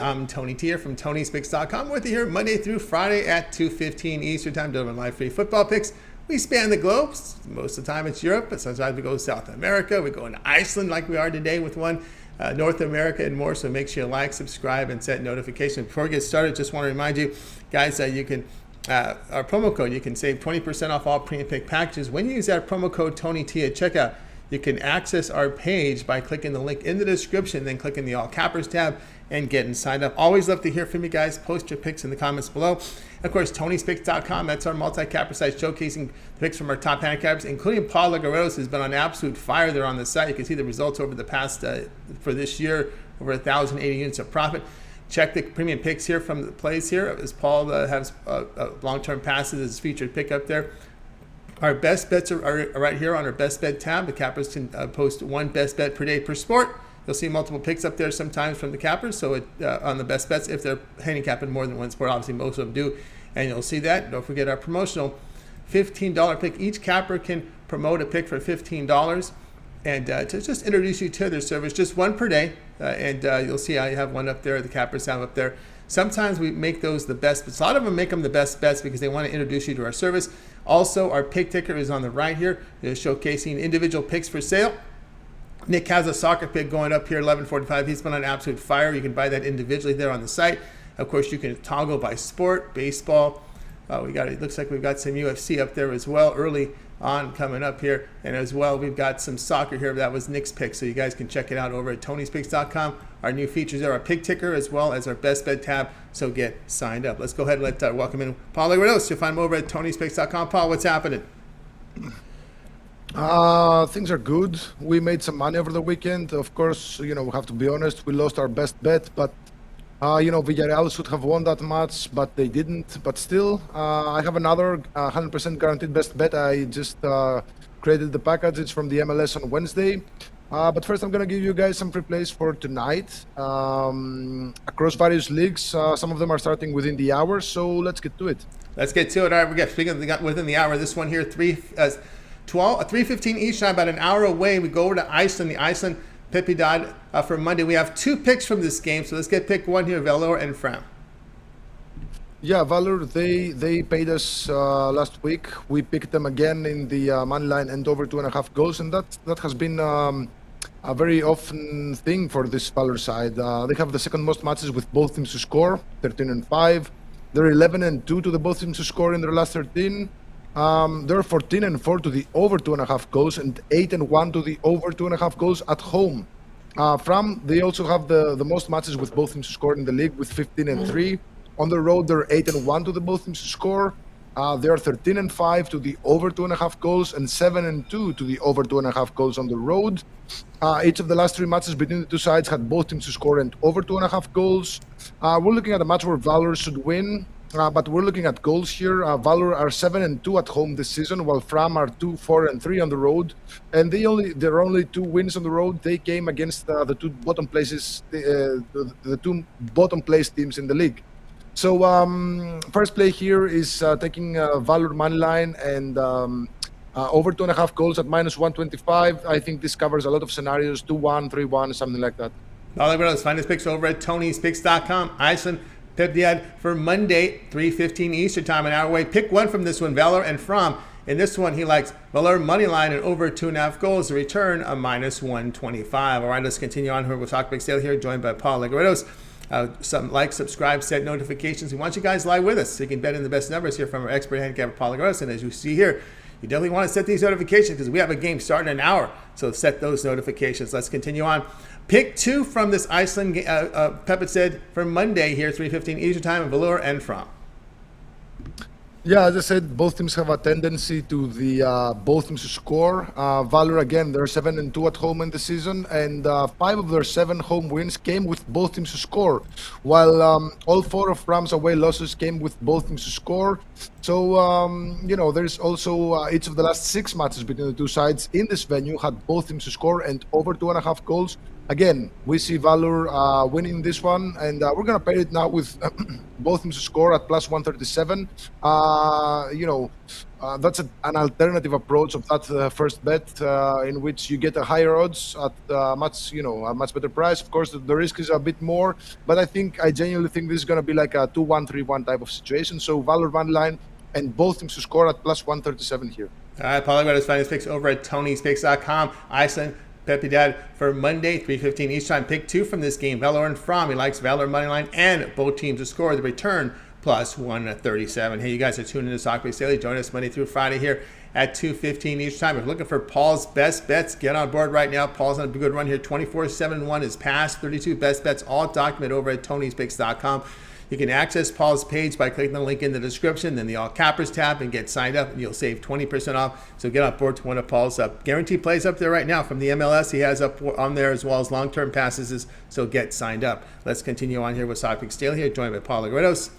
I'm Tony Tier from TonySpicks.com with you here Monday through Friday at 2:15 Eastern Time, delivering live free football picks. We span the globe. Most of the time it's Europe, but sometimes we go to South America. We go into Iceland like we are today with one, North America and more. So make sure you like, subscribe, and set notifications. Before we get started, just want to remind you, guys, that you can, our promo code, you can save 20% off all premium pick packages. When you use that promo code TonyT at checkout, you can access our page by clicking the link in the description, then clicking the All Cappers tab and getting signed up. Always love to hear from you guys. Post your picks in the comments below. Of course, TonySpicks.com, that's our multi-capper site showcasing the picks from our top handicappers, including Paul Legareros, who's been on absolute fire there on the site. You can see the results over the past, for this year, over 1,080 units of profit. Check the premium picks here from the plays here, as Paul has long-term passes as featured pick up there. Our best bets are right here on our best bet tab. The cappers can post one best bet per day per sport. You'll see multiple picks up there sometimes from the cappers. So on the best bets, if they're handicapping more than one sport, obviously most of them do. And you'll see that. Don't forget our promotional $15 pick. Each capper can promote a pick for $15. And to just introduce you to their service, just one per day. And you'll see I have one up there. The cappers have up there. Sometimes we make those the best bets. A lot of them make them the best bets because they want to introduce you to our service. Also, our pick ticker is on the right here. It's showcasing individual picks for sale. Nick has a soccer pick going up here, 11:45. He's been on absolute fire. You can buy that individually there on the site. Of course, you can toggle by sport, baseball. It looks like we've got some UFC up there as well early on coming up here. And as well, we've got some soccer here. That was Nick's pick, so you guys can check it out over at TonySpicks.com. Our new features are our pick ticker as well as our best bet tab, so get signed up. Let's go ahead and welcome in Paul Legareros. You'll find him over at TonySpicks.com. Paul, what's happening? Things are good. We made some money over the weekend. Of course, we have to be honest. We lost our best bet, but Villarreal should have won that match, but they didn't. But still, I have another 100% guaranteed best bet. I just created the package. It's from the MLS on Wednesday. But first, I'm going to give you guys some free plays for tonight. Across various leagues, some of them are starting within the hour, so let's get to it. Let's get to it. All right, we got speaking of within the hour. This one here, 3:15 each time, about an hour away. We go over to Iceland, the Iceland Pepideid for Monday. We have two picks from this game, so let's get pick one here, Valur and Fram. Yeah, Valur, they paid us last week. We picked them again in the money line and over 2.5 goals, and that has been a very often thing for this Valur side. They have the second most matches with both teams to score, 13-5. They're 11-2 to the both teams to score in their last 13. They're 14-4 to the over 2.5 goals and 8-1 to the over 2.5 goals at home. Fram, they also have the most matches with both teams to score in the league with 15-3. On the road, they're 8-1 to the both teams to score. They are 13-5 to the over 2.5 goals and 7-2 to the over 2.5 goals on the road. Each of the last three matches between the two sides had both teams to score and over 2.5 goals. We're looking at a match where Valur should win. But we're looking at goals here. Valur are 7-2 at home this season, while Fram are 2-4-3 on the road. And their only two wins on the road, they came against the two bottom places, the two bottom place teams in the league. So first play here is taking Valur money line and over 2.5 goals at -125. I think this covers a lot of scenarios, 2-1, 3-1, something like that. All right, let's find his picks over at TonySpicks.com. Iceland Pepideid for Monday, 3:15 Eastern Time, an hour away. Pick one from this one, Valur and Fram. In this one, he likes Valur money line and over 2.5 goals. The return a -125. All right, let's continue on here with Talk Big Sale here, joined by Paul Legareros. Subscribe, set notifications. We want you guys live with us so you can bet in the best numbers here from our expert handicapper, Paul Legareros. And as you see here, you definitely want to set these notifications because we have a game starting in an hour. So set those notifications. Let's continue on. Pick two from this Iceland Pepideid for Monday here, 3:15 Eastern Time, and Valur and Fram. Yeah, as I said, both teams have a tendency to both teams to score. Valur, again, they're 7-2 at home in the season, and 5 of their 7 home wins came with both teams to score, while all 4 of Fram's away losses came with both teams to score. So, there's also each of the last 6 matches between the two sides in this venue had both teams to score and over 2.5 goals. again, we see Valur winning this one, and we're gonna pair it now with both teams to score at plus 137. That's an alternative approach of that first bet, in which you get a higher odds at a much better price. Of course, the risk is a bit more, but I genuinely think this is gonna be like a 2-1, 3-1 type of situation. So Valur money line and both teams to score at plus 137 here. All right, Paulo Guido's finest picks over at Tony'sPicks.com. Iceland, Pepideid for Monday, 3:15 each time. Pick 2 from this game. Valur and Fram. He likes Valur moneyline and both teams to score. The return plus 137. Hey, you guys are tuning into Soccer Daily. Join us Monday through Friday here at 2:15 each time. If you're looking for Paul's best bets, get on board right now. Paul's on a good run here. 24/7-1 is past. 32 best bets, all documented over at Tony'sPicks.com. You can access Paul's page by clicking the link in the description, then the All Cappers tab, and get signed up, and you'll save 20% off. So get on board to one of Paul's guaranteed plays up there right now from the MLS. He has up on there as well as long-term passes, so get signed up. Let's continue on here with Soccer Daily here, joined by Paulo Guidos.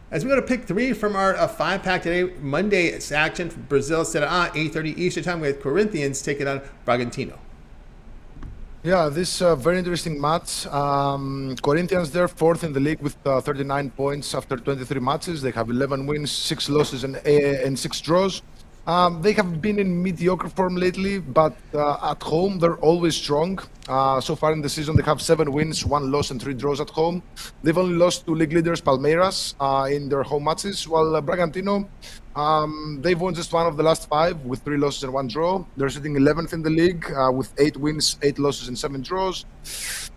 As we go to pick 3 from our 5-pack today, Monday's action from Brazil, Serie A, 8:30 Eastern time. We have Corinthians taking on Bragantino. Yeah, this very interesting match. Corinthians, they're 4th in the league with 39 points after 23 matches. They have 11 wins, 6 losses, and 6 draws. They have been in mediocre form lately, but at home, they're always strong. So far in the season, they have 7 wins, 1 loss, and 3 draws at home. They've only lost to league leaders Palmeiras in their home matches, while Bragantino, they've won just 1 of the last 5 with 3 losses and 1 draw. They're sitting 11th in the league with 8 wins, 8 losses, and 7 draws.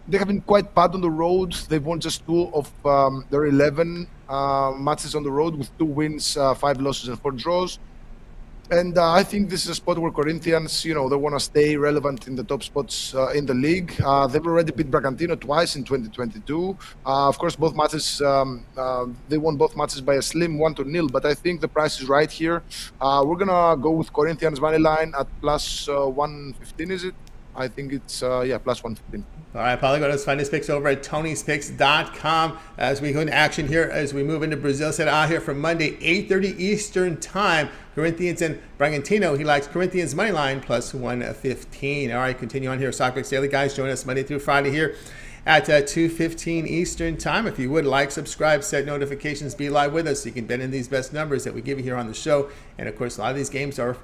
They have been quite bad on the road. They've won just 2 of their 11 matches on the road with 2 wins, 5 losses, and 4 draws. And I think this is a spot where Corinthians, they want to stay relevant in the top spots in the league. They've already beat Bragantino twice in 2022. Of course, both matches, they won both matches by a slim 1-0, but I think the price is right here. We're going to go with Corinthians money line at plus 115, is it? I think it's, plus 115. All right, Paulo, go to find his picks over at Tony'sPicks.com as we go into action here as we move into Brazil. Set out here from Monday, 8:30 Eastern time. Corinthians and Bragantino. He likes Corinthians money line plus 115. All right, continue on here. Soccer Daily, guys. Join us Monday through Friday here at 2:15 Eastern time. If you would like, subscribe, set notifications, be live with us so you can bet in these best numbers that we give you here on the show. And of course, a lot of these games are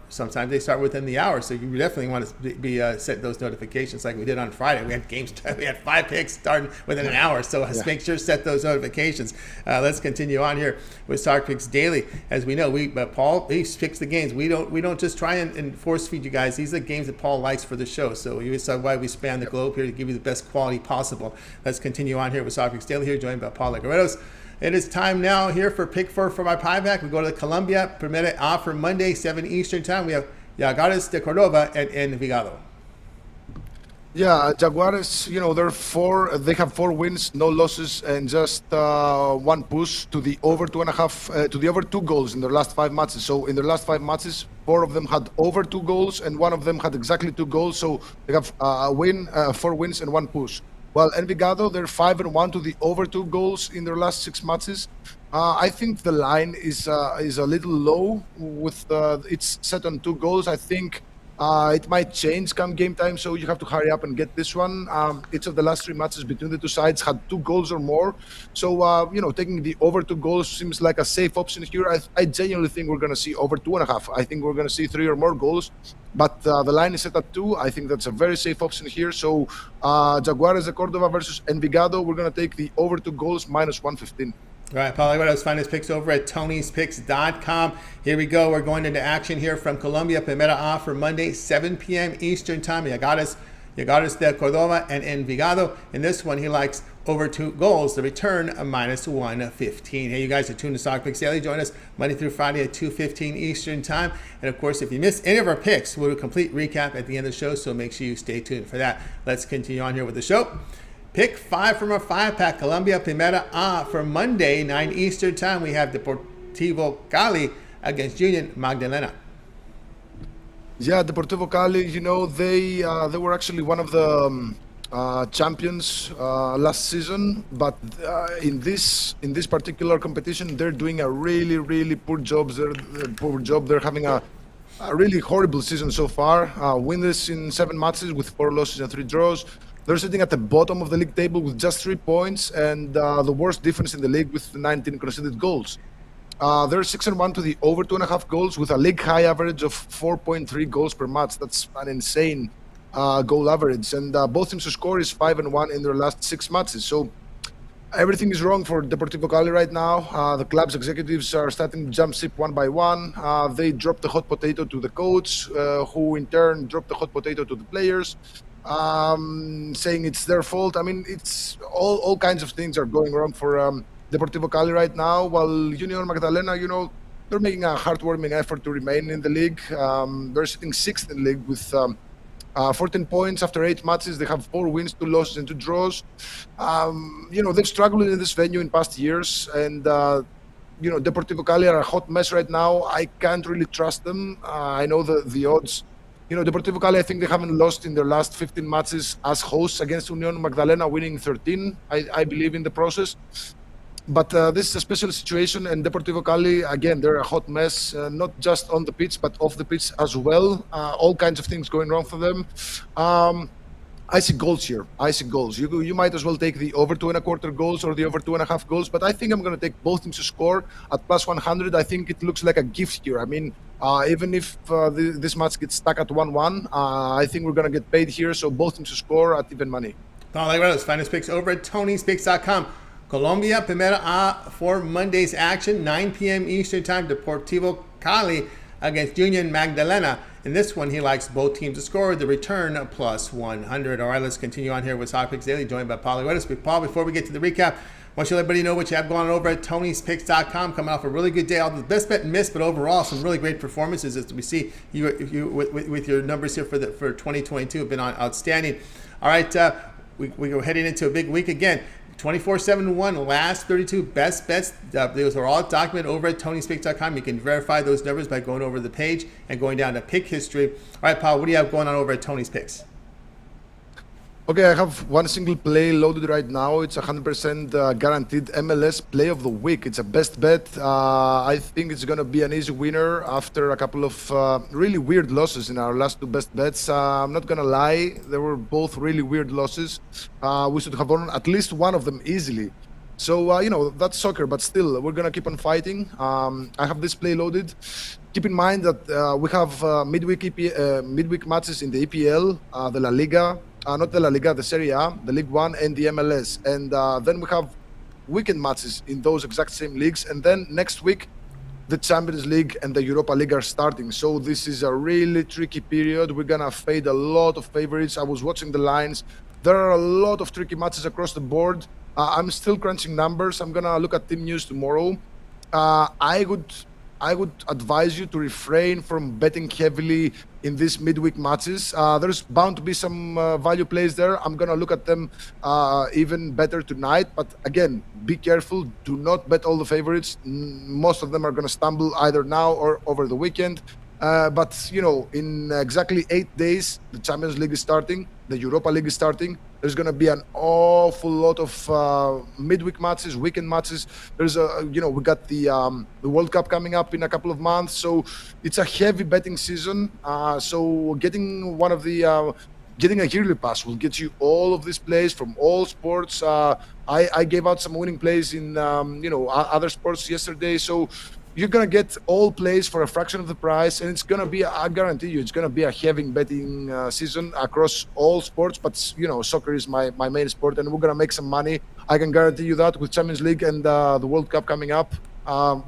sometimes they start within the hour, so you definitely want to be set those notifications like we did on Friday. We had games, we had 5 picks starting within an hour, so make sure to set those notifications. Let's continue on here with Soccer Picks Daily. As we know, Paul he picks the games. We don't just try and force feed you guys. These are the games that Paul likes for the show, so that's why we span the globe here to give you the best quality possible. Let's continue on here with Soccer Picks Daily here, joined by Paulo Guerreros. It is time now here for pick 4 for my pie pack. We go to the Colombia Primera for Monday, 7 Eastern time. We have Jaguares de Cordova and Envigado. Yeah, Jaguares, they have 4 wins, no losses, and just 1 push to the over 2.5, to the over 2 goals in their last 5 matches. So in their last 5 matches, 4 of them had over 2 goals, and 1 of them had exactly 2 goals. So they have a win, 4 wins, and 1 push. While Envigado, they're 5-1 to the over 2 goals in their last 6 matches. I think the line is a little low with it's set on 2 goals. I think it might change come game time, so you have to hurry up and get this one. Each of the last 3 matches between the 2 sides had 2 goals or more. So, taking the over 2 goals seems like a safe option here. I genuinely think we're going to see over 2.5. I think we're going to see 3 or more goals. But the line is set at 2. I think that's a very safe option here. So, Jaguares de Cordova versus Envigado, we're going to take the over 2 goals minus 115. All right, Paulo, let's find his picks over at Tony'sPicks.com. Here we go. We're going into action here from Colombia. Primera for Monday, 7 p.m. Eastern time. Jaguares de Cordova and Envigado. In this one, he likes over 2 goals. The return, a minus 115. Hey, you guys are tuned to Soccer Picks Daily. Join us Monday through Friday at 2:15 Eastern time. And of course, if you miss any of our picks, we'll do a complete recap at the end of the show. So make sure you stay tuned for that. Let's continue on here with the show. Pick 5 from our 5-pack. Colombia Primera for Monday, 9 Eastern time. We have Deportivo Cali against Union Magdalena. Yeah, Deportivo Cali, they were actually one of the champions last season, but in this particular competition, they're doing a really, really poor job. They're having a really horrible season so far. Winless in 7 matches with 4 losses and 3 draws. They're sitting at the bottom of the league table with just 3 points and the worst defense in the league with 19 conceded goals. They're 6-1 to the over 2.5 goals with a league high average of 4.3 goals per match. That's an insane goal average. And both teams to score is 5-1 in their last 6 matches. So everything is wrong for Deportivo Cali right now. The club's executives are starting to jump ship one by one. They dropped the hot potato to the coach, who in turn dropped the hot potato to the players, saying it's their fault. I mean, it's all kinds of things are going wrong for Deportivo Cali right now, while Union Magdalena, they're making a heartwarming effort to remain in the league. They're sitting 6th in the league with 14 points after 8 matches. They have 4 wins, 2 losses, and 2 draws. They've struggled in this venue in past years, and Deportivo Cali are a hot mess right now. I can't really trust them. I know the odds. Deportivo Cali, I think they haven't lost in their last 15 matches as hosts against Union Magdalena, winning 13, I believe, in the process. But this is a special situation, and Deportivo Cali, again, they're a hot mess, not just on the pitch, but off the pitch as well. All kinds of things going wrong for them. I see goals here. I see goals. You might as well take the over 2.25 goals or the over 2.5 goals, but I think I'm going to take both teams to score at plus 100. I think it looks like a gift here. I mean, even if this match gets stuck at 1-1, I think we're going to get paid here, so both teams to score at even money. Let's find his picks over at Tony'sPicks.com. Colombia, Primera for Monday's action, 9 p.m. Eastern Time. Deportivo Cali against Union Magdalena. In this one, he likes both teams to score. The return plus 100. All right, let's continue on here with Soccer Picks Daily, joined by Paul Weddis. But Paul, before we get to the recap, I want you to let everybody know what you have going on over at Tony'sPicks.com. Coming off a really good day. All the best bet and miss, but overall, some really great performances as we see you with your numbers here for 2022 have been outstanding. All right, we're heading into a big week again. 24/7-1 last 32 best bets. Those are all documented over at Tony'sPicks.com. You can verify those numbers by going over the page and going down to pick history. All right, Paul, what do you have going on over at Tony's Picks? Okay, I have one single play loaded right now. It's 100% guaranteed MLS play of the week. It's a best bet. I think it's going to be an easy winner after a couple of really weird losses in our last 2 best bets. I'm not going to lie. They were both really weird losses. We should have won at least one of them easily. So, that's soccer, but still, we're going to keep on fighting. I have this play loaded. Keep in mind that we have midweek matches in the EPL, the La Liga, not the La Liga, the Serie A, the League One, and the MLS. And then we have weekend matches in those exact same leagues. And then next week, the Champions League and the Europa League are starting. So this is a really tricky period. We're going to fade a lot of favorites. I was watching the lines. There are a lot of tricky matches across the board. I'm still crunching numbers. I'm going to look at team news tomorrow. I would advise you to refrain from betting heavily in these midweek matches. There's bound to be some value plays there. I'm going to look at them even better tonight. But again, be careful. Do not bet all the favorites. Most of them are going to stumble either now or over the weekend. But, in exactly 8 days, the Champions League is starting. The Europa League is starting. There's going to be an awful lot of midweek matches, weekend matches. There's we got the World Cup coming up in a couple of months. So it's a heavy betting season. So getting getting a yearly pass will get you all of these plays from all sports. I gave out some winning plays in, other sports yesterday. So you're going to get all plays for a fraction of the price, and it's going to be, I guarantee you, it's going to be a heavy betting season across all sports. But, soccer is my main sport, and we're going to make some money. I can guarantee you that with Champions League and the World Cup coming up,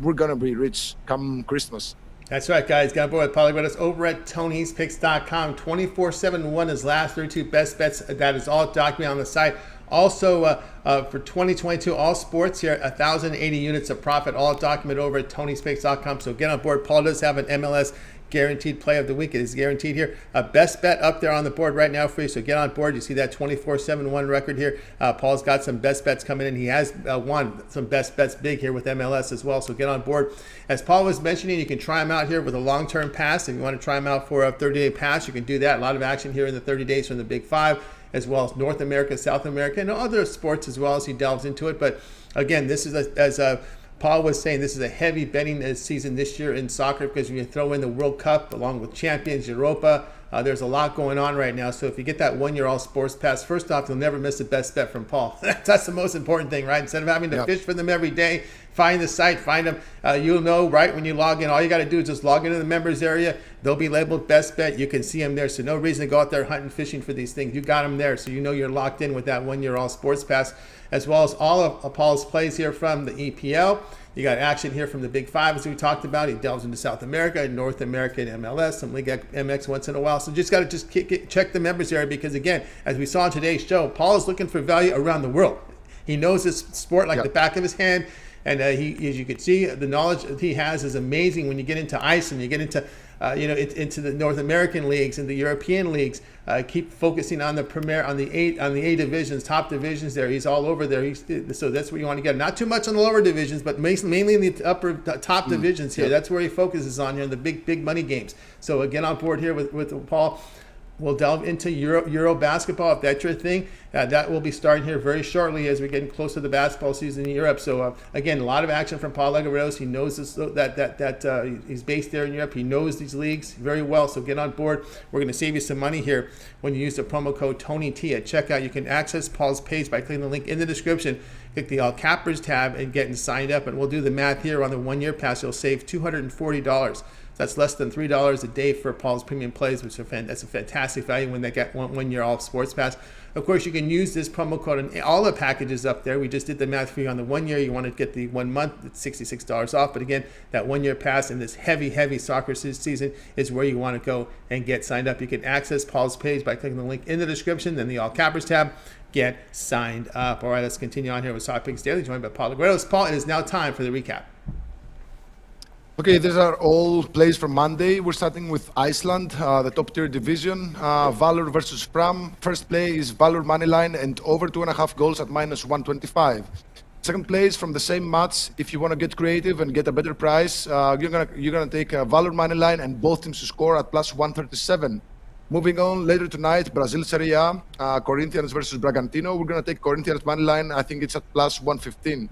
we're going to be rich come Christmas. That's right, guys. Got aboard with Paulie with us over at Tony'sPicks.com. 24/7-1 is last 32 best bets. That is all documented on the site. Also, for 2022, all sports here, 1,080 units of profit, all documented over at Tony'sPicks.com. So get on board. Paul does have an MLS guaranteed play of the week. It is guaranteed here. Best bet up there on the board right now for you. So get on board. You see that 24/7-1 record here. Paul's got some best bets coming in. He has won some best bets big here with MLS as well. So get on board. As Paul was mentioning, you can try them out here with a long-term pass. If you want to try them out for a 30-day pass, you can do that. A lot of action here in the 30 days from the Big Five, as well as North America, South America, and other sports as well as he delves into it. But again, this is as Paul was saying, this is a heavy betting season this year in soccer, because when you throw in the World Cup along with Champions, Europa, There's a lot going on right now. So if you get that 1 year all sports pass, first off, you'll never miss a best bet from Paul. That's the most important thing, right? Instead of having to fish for them every day, find the site, find them. You'll know right when you log in. All you got to do is just log into the members area. They'll be labeled best bet. You can see them there. So no reason to go out there hunting, fishing for these things. You got them there. So you know you're locked in with that 1 year all sports pass, as well as all of Paul's plays here from the EPL. You got action here from the Big Five, as we talked about. He delves into South America, North America, and MLS, some League MX once in a while. So just got to check the members area, because, again, as we saw in today's show, Paul is looking for value around the world. He knows this sport like the back of his hand. And he, as you can see, the knowledge that he has is amazing. When you get into Iceland, you get into into the North American leagues and the European leagues. Keep focusing on the Primera, on the A divisions, top divisions. There, he's all over there. So that's where you want to get. Not too much on the lower divisions, but mainly in the top divisions here. That's where he focuses on here in the big money games. So again, on board here with Paul. We'll delve into Euro basketball if that's your thing. That will be starting here very shortly as we're getting close to the basketball season in Europe. So again, a lot of action from Paul Legareros. He knows this, that he's based there in Europe. He knows these leagues very well. So get on board. We're going to save you some money here when you use the promo code TonyT at checkout. You can access Paul's page by clicking the link in the description. Click the All Cappers tab and getting signed up. And we'll do the math here on the 1 year pass. You'll save $240. That's less than $3 a day for Paul's premium plays, which that's a fantastic value when they get 1 year all sports pass. Of course, you can use this promo code on all the packages up there. We just did the math for you on the 1 year. You want to get the 1 month, it's $66 off. But again, that 1 year pass in this heavy soccer season is where you want to go and get signed up. You can access Paul's page by clicking the link in the description, then the All Cappers tab. Get signed up. All right, let's continue on here with Soccer Picks Daily, joined by Paul Legareros. Paul, it is now time for the recap. Okay, these are all plays from Monday. We're starting with Iceland, the top tier division. Valur versus Fram. First play is Valur moneyline and over 2.5 goals at -125. Second play is from the same match. If you want to get creative and get a better price, you're gonna take Valur moneyline and both teams to score at +137. Moving on later tonight, Brazil Serie A, Corinthians versus Bragantino. We're gonna take Corinthians moneyline. I think it's at +115.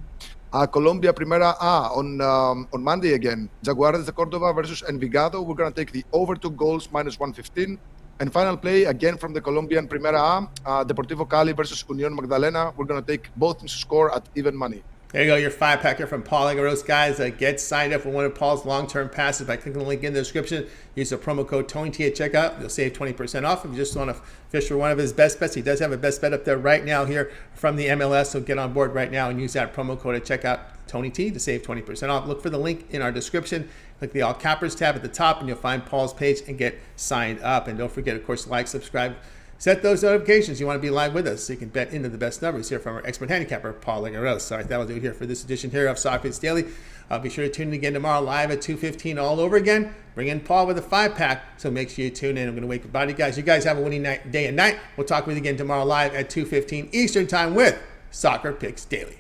Colombia Primera on Monday again. Jaguares de Cordova versus Envigado. We're going to take the over 2 goals -115. And final play again from the Colombian Primera Deportivo Cali versus Unión Magdalena. We're going to take both teams to score at even money. There you go, your 5-packer from Paul Legareros. Guys, get signed up for one of Paul's long-term passes by clicking the link in the description. Use the promo code TonyT at checkout. You'll save 20% off if you just want to fish for one of his best bets. He does have a best bet up there right now here from the MLS, so get on board right now and use that promo code at checkout, TonyT, to save 20% off. Look for the link in our description. Click the All Cappers tab at the top, and you'll find Paul's page and get signed up. And don't forget, of course, like, subscribe, set those notifications. You want to be live with us so you can bet into the best numbers here from our expert handicapper, Paul Legareros. All right, that'll do it here for this edition here of Soccer Picks Daily. Be sure to tune in again tomorrow live at 2:15 all over again. Bring in Paul with a 5-pack, so make sure you tune in. I'm going to wake everybody, guys. You guys have a winning day and night. We'll talk with you again tomorrow live at 2:15 Eastern Time with Soccer Picks Daily.